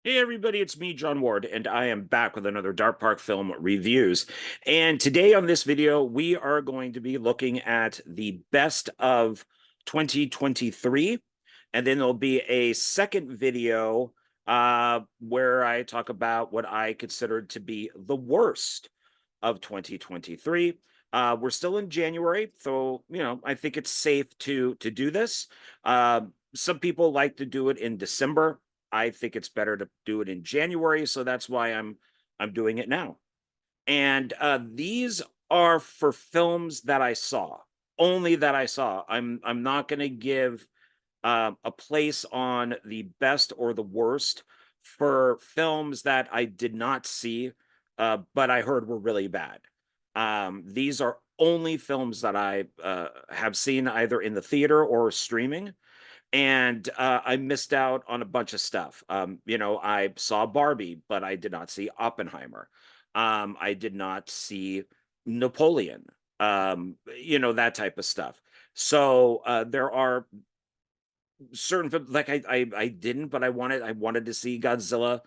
Hey everybody, it's me, John Ward, and I am back with another Dark Park Film Reviews. And today on this video, we are going to be looking at the best of 2023. And then there'll be a second video where I talk about what I consider to be the worst of 2023. We're still in January, so I think it's safe to do this. Some people like to do it in December. I think it's better to do it in January, so that's why I'm doing it now. And these are for films that I saw, only that I saw. I'm not going to give a place on the best or the worst for films that I did not see, but I heard were really bad. These are only films that I have seen either in the theater or streaming, and I missed out on a bunch of stuff. I saw Barbie, but I did not see Oppenheimer. I did not see Napoleon. That type of stuff. So there are certain films like I didn't, but I wanted to see Godzilla,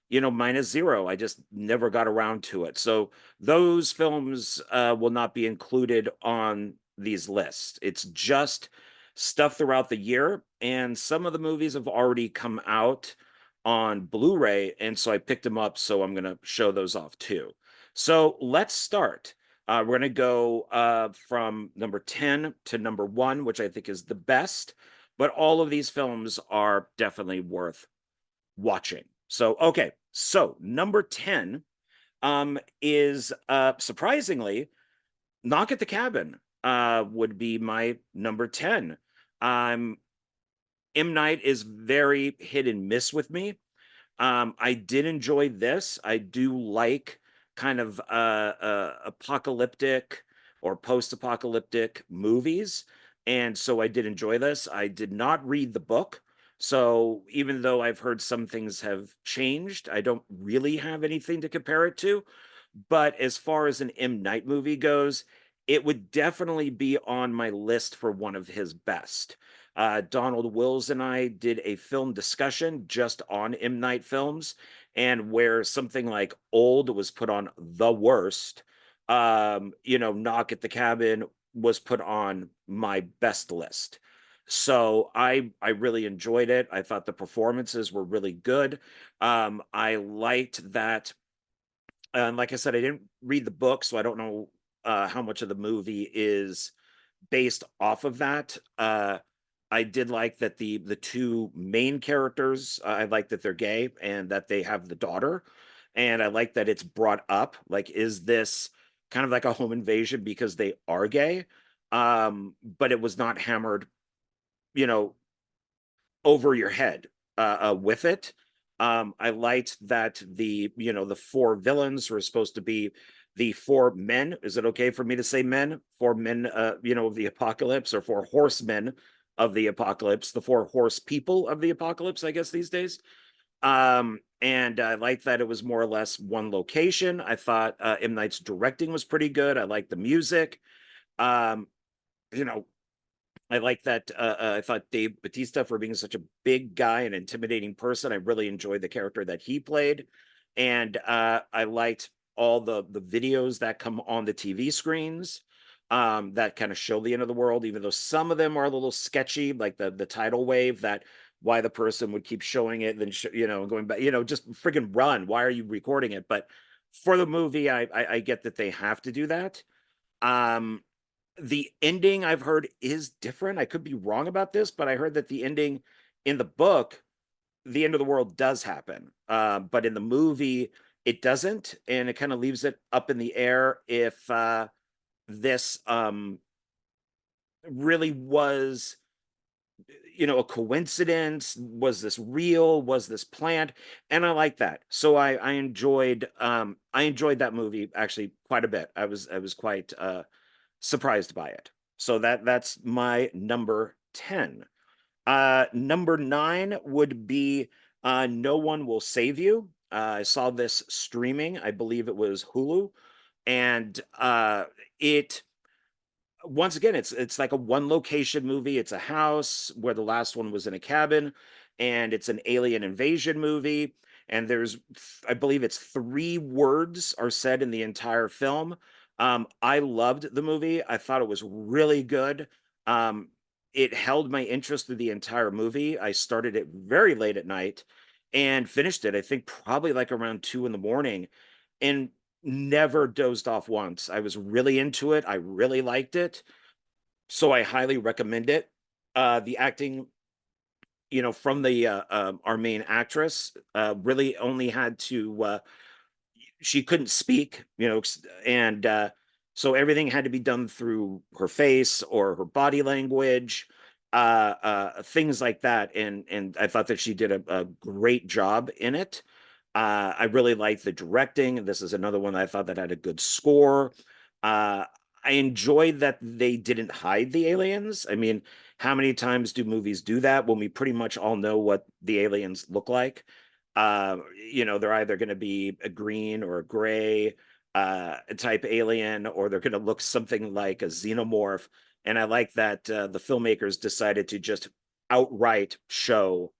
minus zero. I just never got around to it. So those films will not be included on these lists. It's just stuff throughout the year, and some of the movies have already come out on Blu-ray, and so I picked them up. So I'm gonna show those off too. So let's start. We're gonna go from number 10 to number 1, which I think is the best, but all of these films are definitely worth watching. So, okay. So, number 10 is surprisingly Knock at the Cabin would be my number 10. Um, M. Night is very hit and miss with me. I did enjoy this. I do like kind of apocalyptic or post-apocalyptic movies, and so I did enjoy this. I did not read the book, so even though I've heard some things have changed, I don't really have anything to compare it to. But as far as an M. Night movie goes, it would definitely be on my list for one of his best. Donald Wills and I did a film discussion just on M. Night films, and where something like Old was put on the worst, Knock at the Cabin was put on my best list. So I really enjoyed it. I thought the performances were really good. I liked that. And like I said, I didn't read the book, so I don't know how much of the movie is based off of that. I did like that the two main characters. I like that they're gay and that they have the daughter, and I like that it's brought up. Like, is this kind of like a home invasion because they are gay? But it was not hammered, you know, over your head with it. I liked that the four villains were supposed to be the four men. Is it okay for me to say men? Four men, of the apocalypse, or four horsemen of the apocalypse, the four horse people of the apocalypse, I guess these days. And I like that it was more or less one location. I thought M. Night's directing was pretty good. I liked the music. Um, you know, I like that. I thought Dave Batista, for being such a big guy and intimidating person, I really enjoyed the character that he played, and I liked all the videos that come on the TV screens that kind of show the end of the world, even though some of them are a little sketchy, like the tidal wave. That why the person would keep showing it, then going back, just friggin' run. Why are you recording it? But for the movie, I get that they have to do that. Um, the ending I've heard is different. I could be wrong about this, but I heard that the ending in the book, the end of the world does happen. But in the movie, it doesn't. And it kind of leaves it up in the air if this really was, a coincidence. Was this real? Was this planned? And I like that. So I enjoyed that movie actually quite a bit. I was quite surprised by it. So that's my number 10. Number 9 would be No One Will Save You. I saw this streaming. I believe it was Hulu. And it once again, it's like a one location movie. It's a house where the last one was in a cabin, and it's an alien invasion movie. and I believe it's 3 words are said in the entire film. I loved the movie. I thought it was really good. Um, it held my interest through the entire movie. I started it very late at night and finished it, I think probably like around 2 in the morning, and never dozed off once. I was really into it. I really liked it. So I highly recommend it. The acting, from the our main actress, really only had to she couldn't speak, and so everything had to be done through her face or her body language, things like that. And I thought that she did a great job in it. I really liked the directing. This is another one that I thought that had a good score. Uh, I enjoyed that they didn't hide the aliens. I mean, how many times do movies do that when we pretty much all know what the aliens look like? They're either going to be a green or a gray type alien, or they're going to look something like a xenomorph. And I like that the filmmakers decided to just outright show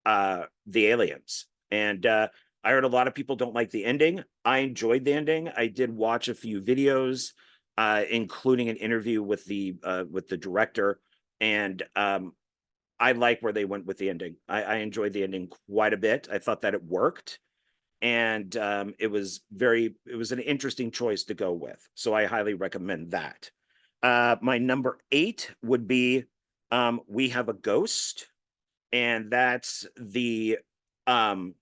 the aliens. And I heard a lot of people don't like the ending. I enjoyed the ending. I did watch a few videos, including an interview with the director, and I like where they went with the ending. I enjoyed the ending quite a bit. I thought that it worked, and it was an interesting choice to go with. So I highly recommend that. My number 8 would be We Have a Ghost, and um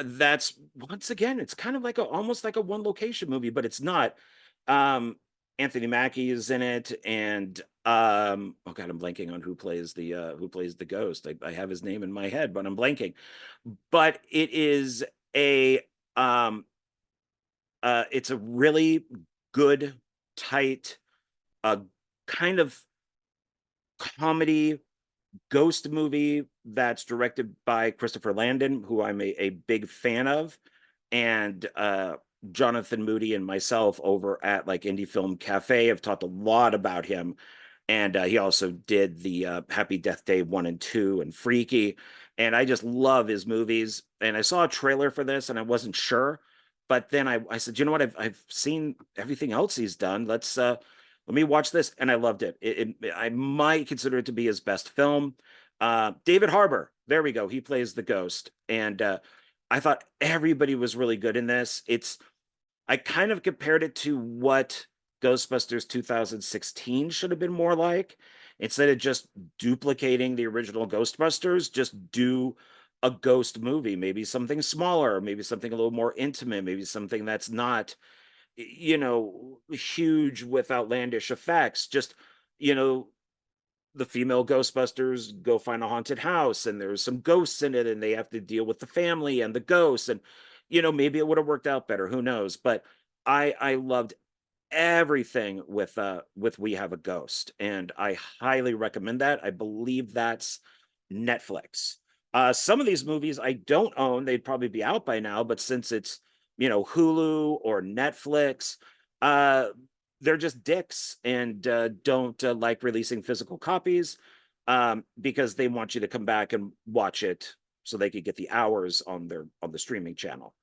that's once again, it's kind of like almost like a one location movie, but it's not. Um, Anthony Mackie is in it, and oh god, I'm blanking on who plays the ghost. I have his name in my head, but I'm blanking. But a um it's a really good, tight, kind of comedy ghost movie that's directed by Christopher Landon, who I'm a big fan of, and Jonathan Moody and myself over at like Indie Film Cafe have talked a lot about him. And he also did the Happy Death Day 1 and 2 and Freaky. And I just love his movies. And I saw a trailer for this and I wasn't sure. But then I said, you know what? I've seen everything else he's done. Let me watch this. And I loved it. I might consider it to be his best film. David Harbour, there we go. He plays the ghost. And I thought everybody was really good in this. I kind of compared it to what Ghostbusters 2016 should have been more like. Instead of just duplicating the original Ghostbusters, just do a ghost movie, maybe something smaller, maybe something a little more intimate, maybe something that's not, huge with outlandish effects. Just, you know, the female Ghostbusters go find a haunted house and there's some ghosts in it and they have to deal with the family and the ghosts. And, maybe it would have worked out better. Who knows? But I loved everything with We Have a Ghost, and I highly recommend that. I believe that's Netflix. Some of these movies I don't own, they'd probably be out by now, but since it's, Hulu or Netflix, uh they're just dicks and don't like releasing physical copies, because they want you to come back and watch it so they could get the hours on the streaming channel.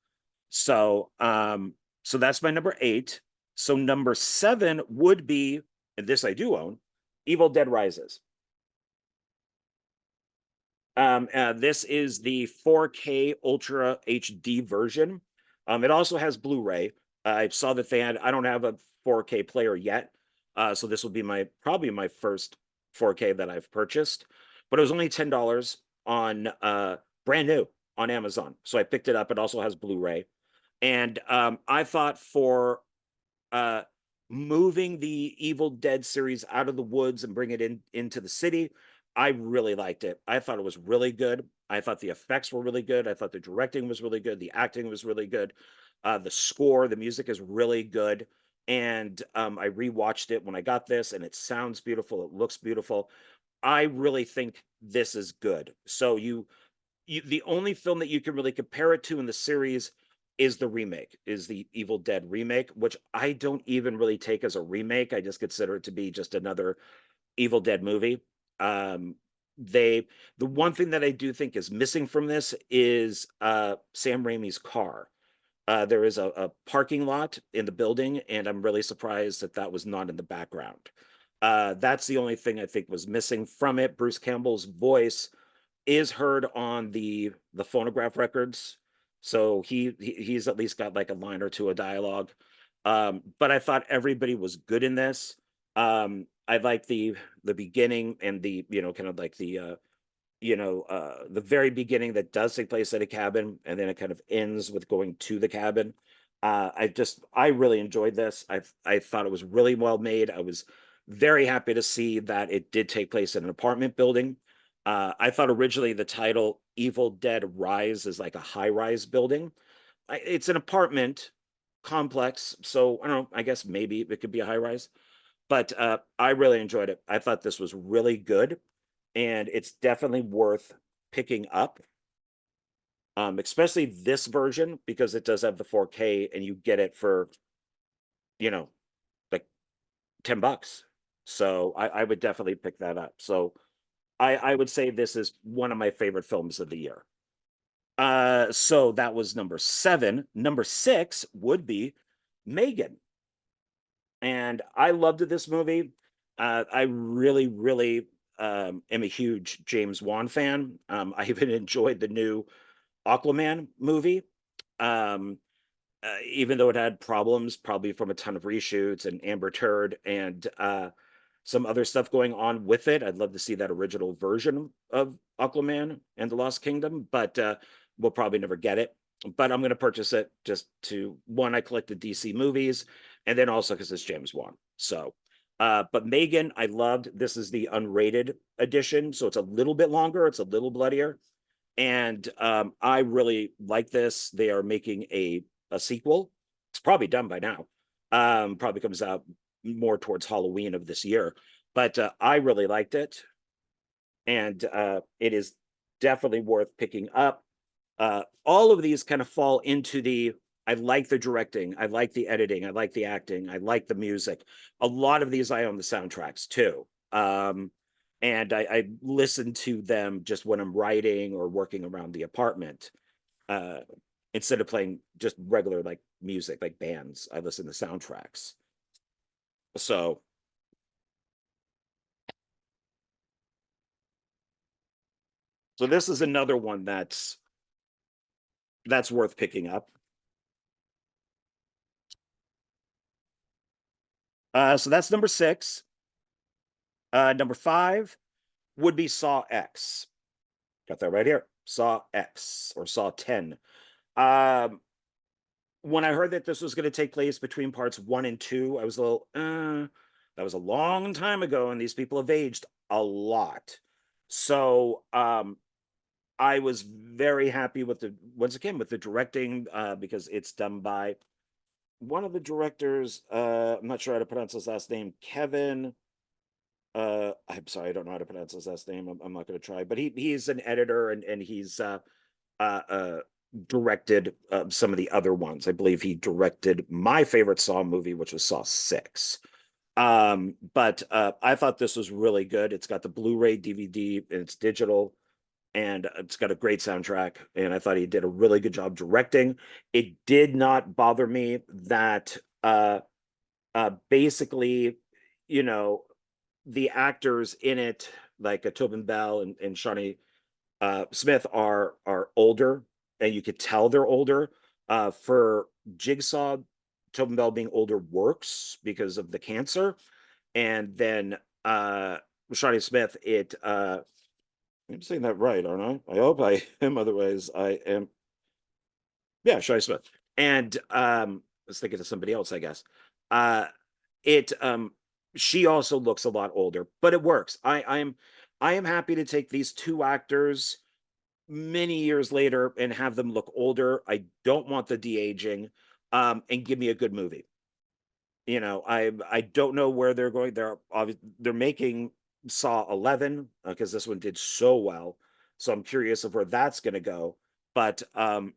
So that's my number 8. So number 7 would be, and this I do own, Evil Dead Rises. This is the 4K Ultra HD version. It also has Blu-ray. I saw that I don't have a 4K player yet. So this will be probably my first 4K that I've purchased, but it was only $10 on brand new on Amazon. So I picked it up. It also has Blu-ray. And I thought for uh, moving the Evil Dead series out of the woods and bring it into the city, I really liked it. I thought it was really good. I thought the effects were really good. I thought the directing was really good. The acting was really good. The score, the music is really good. And I rewatched it when I got this, and it sounds beautiful. It looks beautiful. I really think this is good. So the only film that you can really compare it to in the series is the Evil Dead remake, which I don't even really take as a remake. I just consider it to be just another Evil Dead movie. Um, the one thing that I do think is missing from this is Sam Raimi's car. There is a parking lot in the building, and I'm really surprised that that was not in the background. That's the only thing I think was missing from it. Bruce Campbell's voice is heard on the phonograph records, so he's at least got like a line or two of dialogue. But I thought everybody was good in this. I like the beginning and the, you know, kind of like the very beginning that does take place at a cabin, and then it kind of ends with going to the cabin. I really enjoyed this. I thought it was really well made. I was very happy to see that it did take place in an apartment building. I thought originally the title Evil Dead Rise is like a high-rise building. It's an apartment complex, so I don't know, I guess maybe it could be a high-rise. But I really enjoyed it. I thought this was really good, and it's definitely worth picking up, especially this version, because it does have the 4K and you get it for, you know, like $10. So I would definitely pick that up. So I would say this is one of my favorite films of the year. So that was number 7. Number 6 would be Megan. And I loved this movie. I really, really am a huge James Wan fan. I even enjoyed the new Aquaman movie. Um, Even though it had problems, probably from a ton of reshoots and Amber Turd and some other stuff going on with it. I'd love to see that original version of Aquaman and the Lost Kingdom, but we'll probably never get it. But I'm going to purchase it just to, one, I collected DC movies, and then also because it's James Wan. So, but Megan, I loved. This is the unrated edition, so it's a little bit longer, it's a little bloodier, and I really like this. They are making a sequel. It's probably done by now. Probably comes out more towards Halloween of this year, but I really liked it, and it is definitely worth picking up. All of these kind of fall into the, I like the directing, I like the editing, I like the acting, I like the music. A lot of these I own the soundtracks too. And I listen to them just when I'm writing or working around the apartment. Uh, Instead of playing just regular like music, like bands, I listen to soundtracks. So this is another one that's worth picking up. So that's number 6. Number 5 would be Saw X. Got that right here. Saw X or Saw 10. When I heard that this was going to take place between parts 1 and 2, I was a little, that was a long time ago, and these people have aged a lot. So I was very happy with once again, with the directing, because it's done by one of the directors. I'm not sure how to pronounce his last name. Kevin. I'm sorry, I don't know how to pronounce his last name. I'm not going to try, but he's an editor, and he's directed some of the other ones. I believe he directed my favorite Saw movie, which was Saw 6. But I thought this was really good. It's got the Blu-ray DVD, and it's digital, and it's got a great soundtrack, and I thought he did a really good job directing. It did not bother me that basically, you know, the actors in it, like Tobin Bell and Shawnee Smith, are older, and you could tell they're older. For Jigsaw, Tobin Bell being older works because of the cancer, and then Shawnee Smith, I'm saying that right, aren't I? I hope I am. Otherwise, I am. Yeah, Shawnee Smith. And I was thinking of somebody else, I guess. It She also looks a lot older, but it works. I am happy to take these two actors many years later and have them look older. I don't want the de-aging, and give me a good movie. You know, I don't know where they're going. They're making Saw 11, because this one did so well. So I'm curious of where that's going to go. But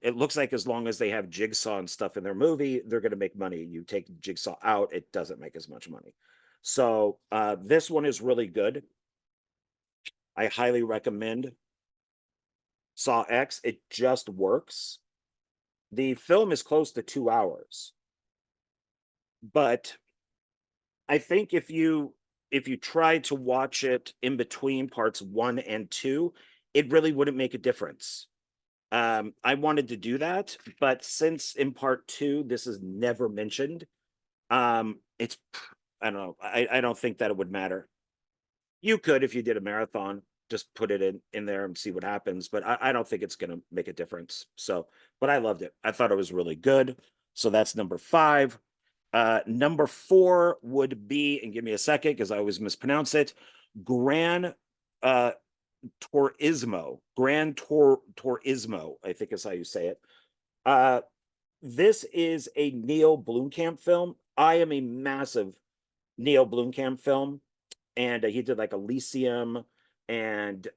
it looks like as long as they have Jigsaw and stuff in their movie, they're going to make money. You take Jigsaw out, it doesn't make as much money. So this one is really good. I highly recommend Saw X. It just works. The film is close to 2 hours, but I think if you try to watch it in between parts 1 and 2, it really wouldn't make a difference. I wanted to do that, but since in part 2 this is never mentioned, it's I don't know. I don't think that it would matter. You could, if you did a marathon, just put it in there and see what happens, but I don't think it's gonna make a difference. So, but I loved it. I thought it was really good. So that's number 5. Number 4 would be, and give me a second because I always mispronounce it, Gran uh Turismo, I think is how you say it. Uh, this is a Neil Blomkamp film. I am a massive Neil Blomkamp film, and he did like Elysium and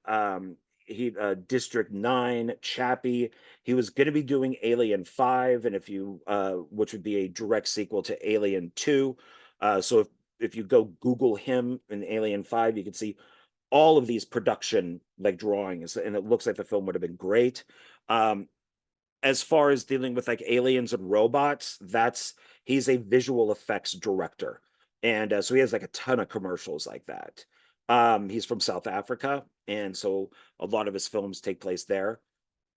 he District 9, Chappie. He was going to be doing Alien 5, and if you which would be a direct sequel to Alien 2. So if you go Google him in Alien 5, you can see all of these production like drawings, and it looks like the film would have been great. Um, as far as dealing with like aliens and robots, he's a visual effects director, and so he has like a ton of commercials like that. He's from South Africa, and so a lot of his films take place there.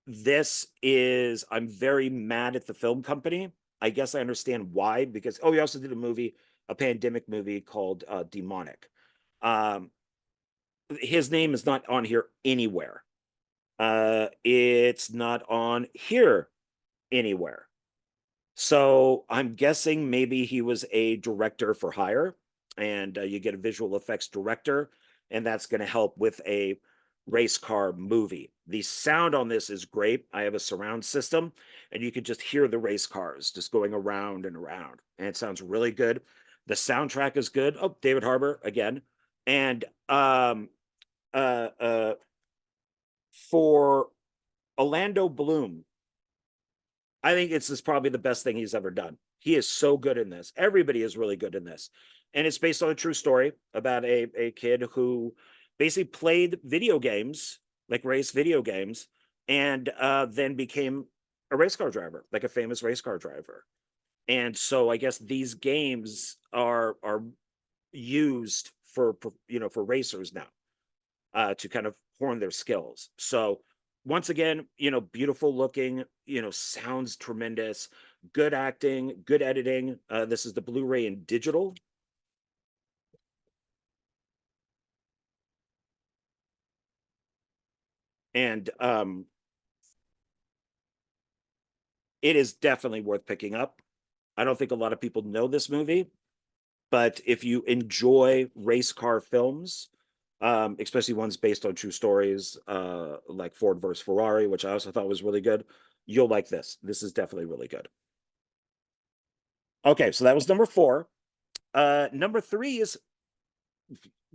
I'm very mad at the film company. I guess I understand why, because he also did a pandemic movie called Demonic. Um, his name is not on here anywhere. It's not on here anywhere. So I'm guessing maybe he was a director for hire, and you get a visual effects director, and that's going to help with a race car movie. The sound on this is great. I have a surround system, and you could just hear the race cars just going around and around, and it sounds really good. The soundtrack is good. Oh, David Harbour again. And uh, uh, for Orlando Bloom, I think this is probably the best thing he's ever done. He is so good in this. Everybody is really good in this. And it's based on a true story about a kid who basically played video games, like race video games, and then became a race car driver, like a famous race car driver. And so I guess these games are used for for racers now, to kind of hone their skills. So once again, beautiful looking, sounds tremendous, good acting, good editing. This is the Blu-ray and digital. And it is definitely worth picking up. I don't think a lot of people know this movie, but if you enjoy race car films, especially ones based on true stories, like Ford versus Ferrari, which I also thought was really good, you'll like this. This is definitely really good. Okay, so that was number 4. Number 3 is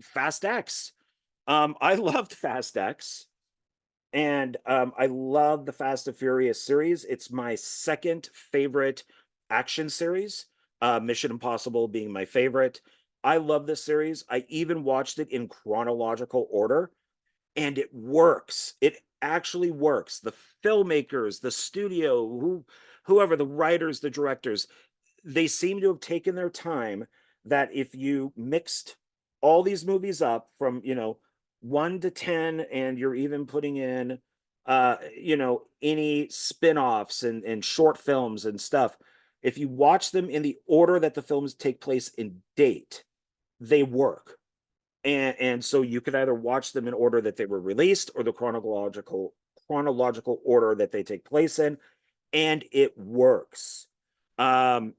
Fast X. I loved Fast X, and I love the Fast and Furious series. It's my second favorite action series, Mission Impossible being my favorite. I love this series. I even watched it in chronological order, and it works. It actually works. The filmmakers, the studio, whoever, the writers, the directors, they seem to have taken their time, that if you mixed all these movies up from 1 to 10, and you're even putting in any spin-offs and short films and stuff, if you watch them in the order that the films take place in date, they work. And so you could either watch them in order that they were released, or the chronological order that they take place in, and it works. Um,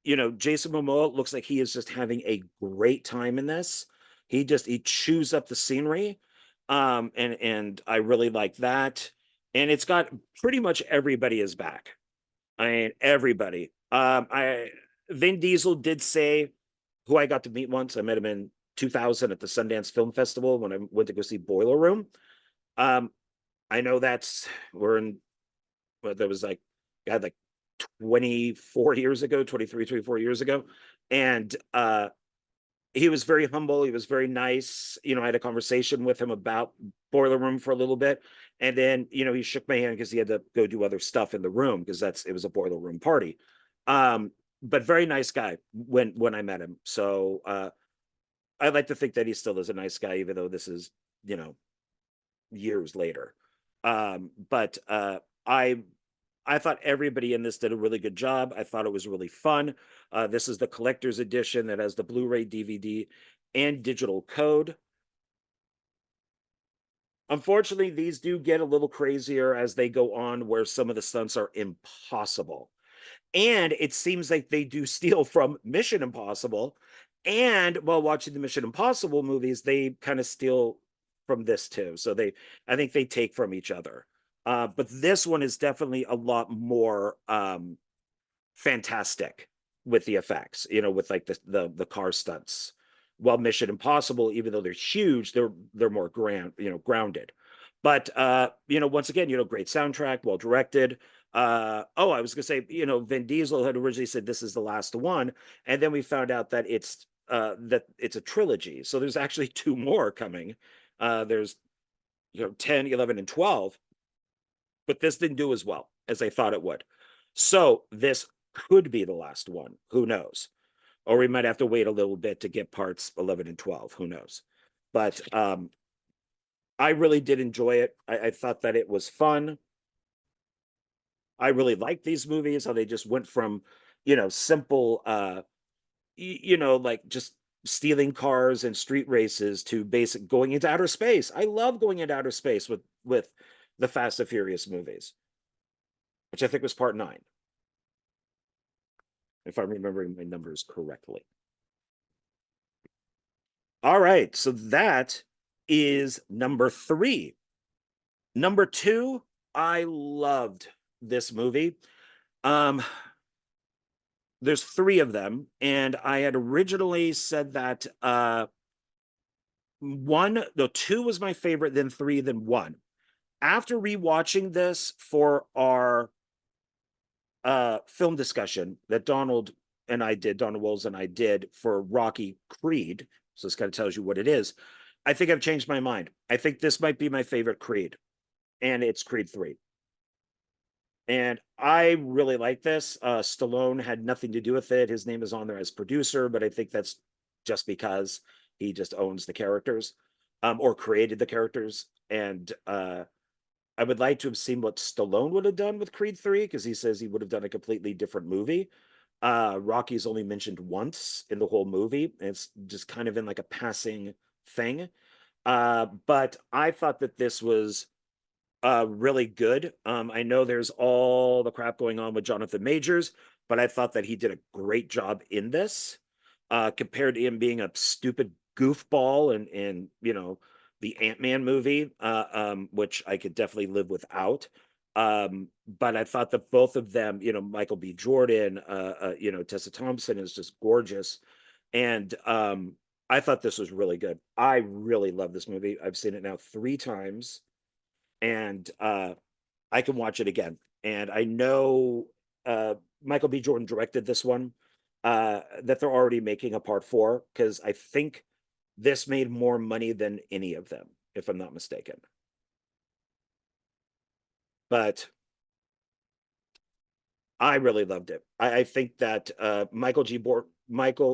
Jason Momoa looks like he is just having a great time in this. He chews up the scenery. And I really like that. And it's got pretty much everybody is back. I mean, everybody. I Vin Diesel did say, who I got to meet once. I met him in 2000 at the Sundance Film Festival when I went to go see Boiler Room. Um, I know we're in, but there was like, I had like 24 years ago, 23, 24 years ago. And he was very humble. He was very nice. I had a conversation with him about Boiler Room for a little bit. And then, he shook my hand because he had to go do other stuff in the room because it was a Boiler Room party. But very nice guy when I met him. So I like to think that he still is a nice guy, even though this is, years later. But I thought everybody in this did a really good job. I thought it was really fun. This is the collector's edition that has the Blu-ray, DVD, and digital code. Unfortunately, these do get a little crazier as they go on, where some of the stunts are impossible. And it seems like they do steal from Mission Impossible. And while watching the Mission Impossible movies, they kind of steal from this too. So I think they take from each other. But this one is definitely a lot more fantastic with the effects, with like the car stunts. While Mission Impossible, even though they're huge, they're more grounded. But once again, great soundtrack, well directed. I was gonna say, Vin Diesel had originally said this is the last one, and then we found out that it's a trilogy. So there's actually two more coming. There's 10, 11, and 12, but this didn't do as well as I thought it would. So this could be the last one. Who knows? Or we might have to wait a little bit to get parts 11 and 12. Who knows? But I really did enjoy it. I thought that it was fun. I really liked these movies, how they just went from, simple, like just stealing cars and street races to basic going into outer space. I love going into outer space with the Fast and Furious movies, which I think was part 9, if I'm remembering my numbers correctly. All right, so that is number 3. Number 2, I loved this movie. There's 3 of them, and I had originally said that 2 was my favorite, then 3, then 1. After rewatching this for our film discussion that Donald Wells and I did for Rocky Creed, so this kind of tells you what it is, I think I've changed my mind. I think this might be my favorite Creed, and it's Creed 3. And I really like this. Stallone had nothing to do with it. His name is on there as producer, but I think that's just because he just owns the characters, or created the characters. And I would like to have seen what Stallone would have done with Creed 3, because he says he would have done a completely different movie. Rocky's only mentioned once in the whole movie. It's just kind of in like a passing thing. But I thought that this was really good. I know there's all the crap going on with Jonathan Majors, but I thought that he did a great job in this, compared to him being a stupid goofball and the Ant-Man movie, which I could definitely live without. But I thought that both of them, Michael B. Jordan, Tessa Thompson is just gorgeous. And I thought this was really good. I really love this movie. I've seen it now 3 times, and I can watch it again. And I know Michael B. Jordan directed this one, that they're already making a part 4, because I think this made more money than any of them, if I'm not mistaken. But I really loved it. I think that Michael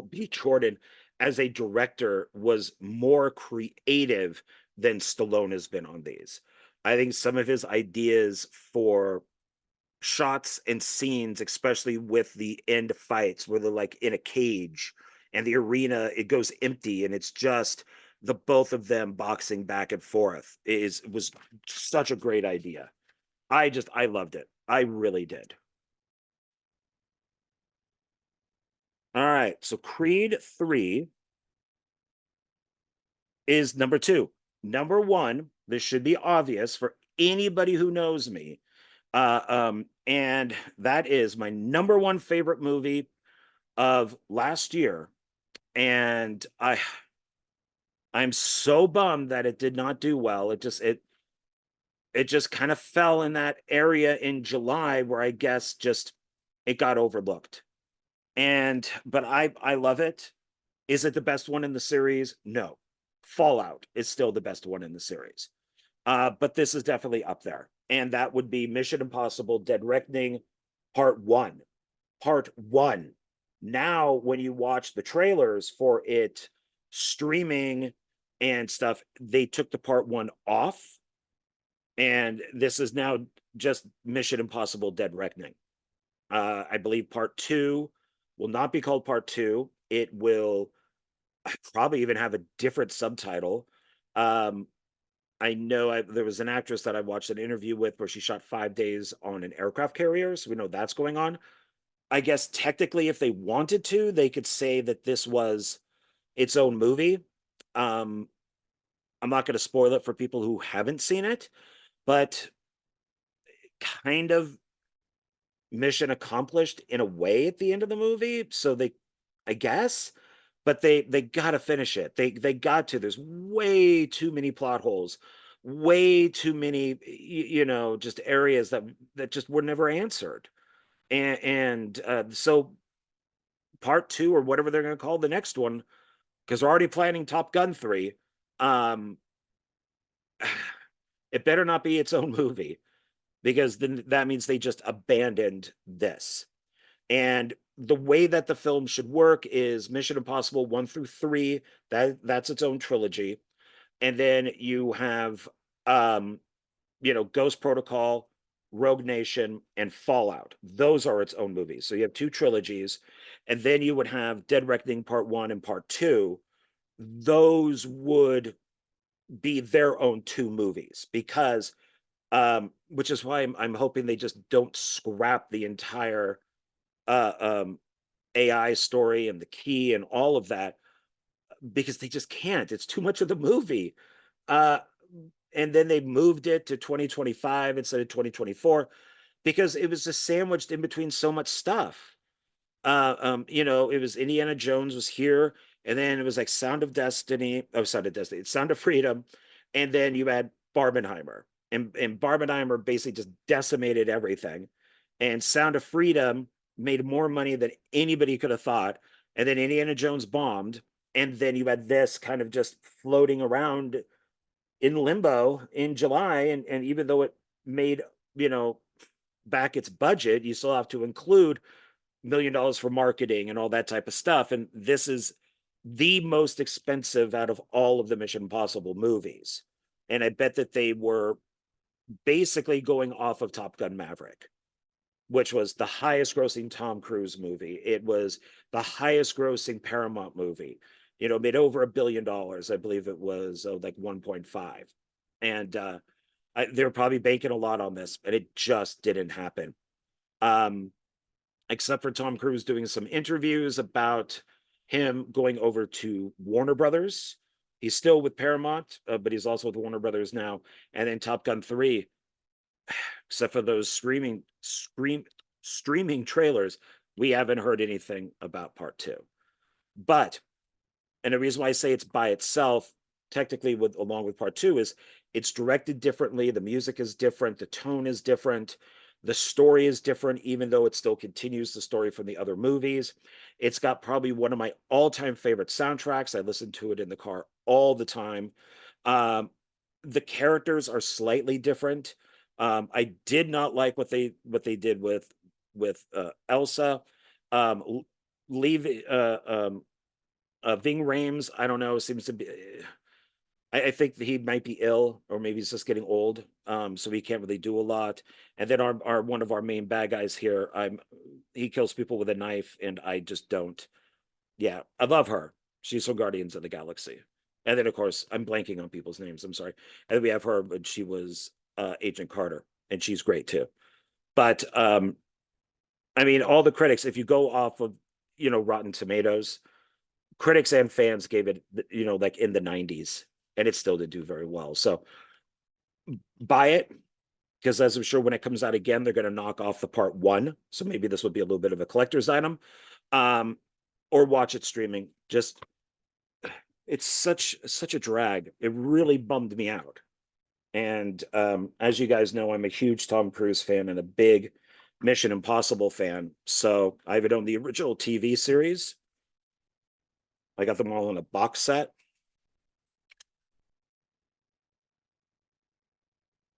B. Jordan as a director was more creative than Stallone has been on these. I think some of his ideas for shots and scenes, especially with the end fights where they're like in a cage and the arena, it goes empty and it's just the both of them boxing back and forth, was such a great idea. I loved it. I really did. All right, so Creed 3 is number 2. Number 1, this should be obvious for anybody who knows me. And that is my number 1 favorite movie of last year. And I'm so bummed that it did not do well. It just kind of fell in that area in July where I guess just it got overlooked. But I love it. Is it the best one in the series? No. Fallout is still the best one in the series. But this is definitely up there. And that would be Mission Impossible Dead Reckoning Part 1. Part 1. Now, when you watch the trailers for it streaming and stuff, they took the Part 1 off. And this is now just Mission Impossible Dead Reckoning. I believe Part 2 will not be called Part 2. It will probably even have a different subtitle. I know there was an actress that I watched an interview with where she shot 5 days on an aircraft carrier. So we know that's going on. I guess technically, if they wanted to, they could say that this was its own movie. I'm not going to spoil it for people who haven't seen it, but kind of mission accomplished in a way at the end of the movie. So they, I guess, but they got to finish it. They got to. There's way too many plot holes, way too many, just areas that just were never answered. And so part 2 or whatever they're going to call the next one, because they're already planning Top Gun 3. It better not be its own movie, because then that means they just abandoned this. And the way that the film should work is Mission Impossible 1 through 3, that's its own trilogy. And then you have Ghost Protocol, Rogue Nation, and Fallout. Those are its own movies. So you have 2 trilogies. And then you would have Dead Reckoning Part 1 and Part 2. Those would be their own 2 movies, because which is why I'm hoping they just don't scrap the entire AI story and the key and all of that, because they just can't. It's too much of the movie. And then they moved it to 2025 instead of 2024 because it was just sandwiched in between so much stuff. It was Indiana Jones was here, and then it was like Sound of Destiny, Sound of Freedom, and then you had Barbenheimer. And Barbenheimer basically just decimated everything. And Sound of Freedom made more money than anybody could have thought. And then Indiana Jones bombed. And then you had this kind of just floating around in limbo in July. And even though it made, back its budget, you still have to include $1 million for marketing and all that type of stuff. And this is the most expensive out of all of the Mission Impossible movies. And I bet that they were basically going off of Top Gun Maverick, which was the highest grossing Tom Cruise movie. It was the highest grossing Paramount movie. Made over $1 billion. I believe it was like 1.5. And they were probably banking a lot on this, and it just didn't happen. Except for Tom Cruise doing some interviews about him going over to Warner Brothers. He's still with Paramount, but he's also with Warner Brothers now. And then Top Gun 3, except for those streaming trailers, we haven't heard anything about Part 2. But, and the reason why I say it's by itself, technically along with Part 2, is it's directed differently. The music is different. The tone is different. The story is different, even though it still continues the story from the other movies. It's got probably one of my all-time favorite soundtracks. I listen to it in the car all the time. The characters are slightly different. I did not like what they did with Elsa. Ving Rhames, I don't know, seems to be. I think that he might be ill, or maybe he's just getting old, so he can't really do a lot. And then our one of our main bad guys here, he kills people with a knife, and I just don't. Yeah, I love her. She's from Guardians of the Galaxy. And then, of course, I'm blanking on people's names. I'm sorry. And then we have her, but she was Agent Carter, and she's great too. But I mean, all the critics, if you go off of Rotten Tomatoes, critics and fans gave it like in the 90s, and it still did do very well. So buy it, because as I'm sure when it comes out again, they're going to knock off the Part 1. So maybe this would be a little bit of a collector's item, or watch it streaming. Just, it's such a drag. It really bummed me out. And as you guys know, I'm a huge Tom Cruise fan and a big Mission Impossible fan. So I have it on the original TV series. I got them all in a box set.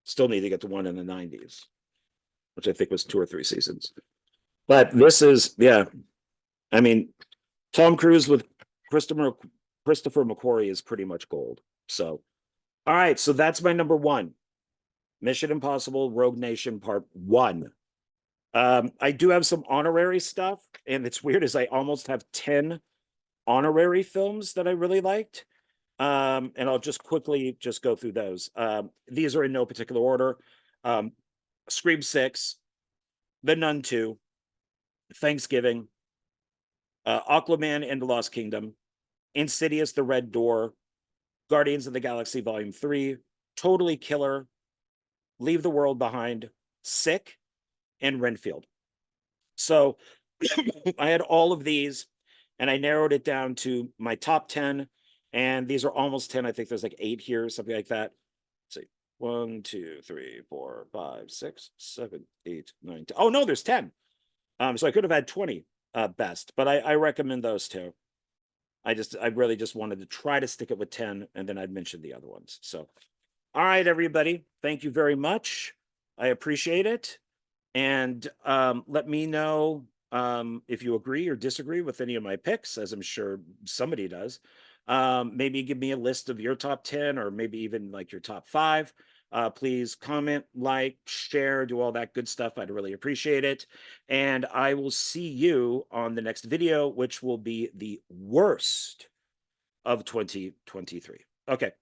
Still need to get the one in the 90s, which I think was 2 or 3 seasons. But this is, yeah. I mean, Tom Cruise with Christopher McQuarrie is pretty much gold. So, all right. So that's my number 1. Mission Impossible Rogue Nation Part 1. I do have some honorary stuff, and it's weird as I almost have 10 honorary films that I really liked. And I'll just quickly just go through those. These are in no particular order. Scream 6, The Nun 2, Thanksgiving, Aquaman and the Lost Kingdom, Insidious, The Red Door, Guardians of the Galaxy Volume 3, Totally Killer, Leave the World Behind, Sick, and Renfield. So I had all of these, and I narrowed it down to my top 10, and these are almost 10. I think there's like 8 here, something like that. Let's see. 1, 2, 3, 4, 5, 6, 7, 8, 9, 10. Oh no, there's 10. So I could have had 20 best, but I recommend those 2. I really just wanted to try to stick it with 10, and then I'd mention the other ones. So, all right, everybody, thank you very much. I appreciate it. And let me know if you agree or disagree with any of my picks, as I'm sure somebody does. Maybe give me a list of your top 10, or maybe even like your top 5. Please comment, like, share, do all that good stuff. I'd really appreciate it. And I will see you on the next video, which will be the worst of 2023. Okay.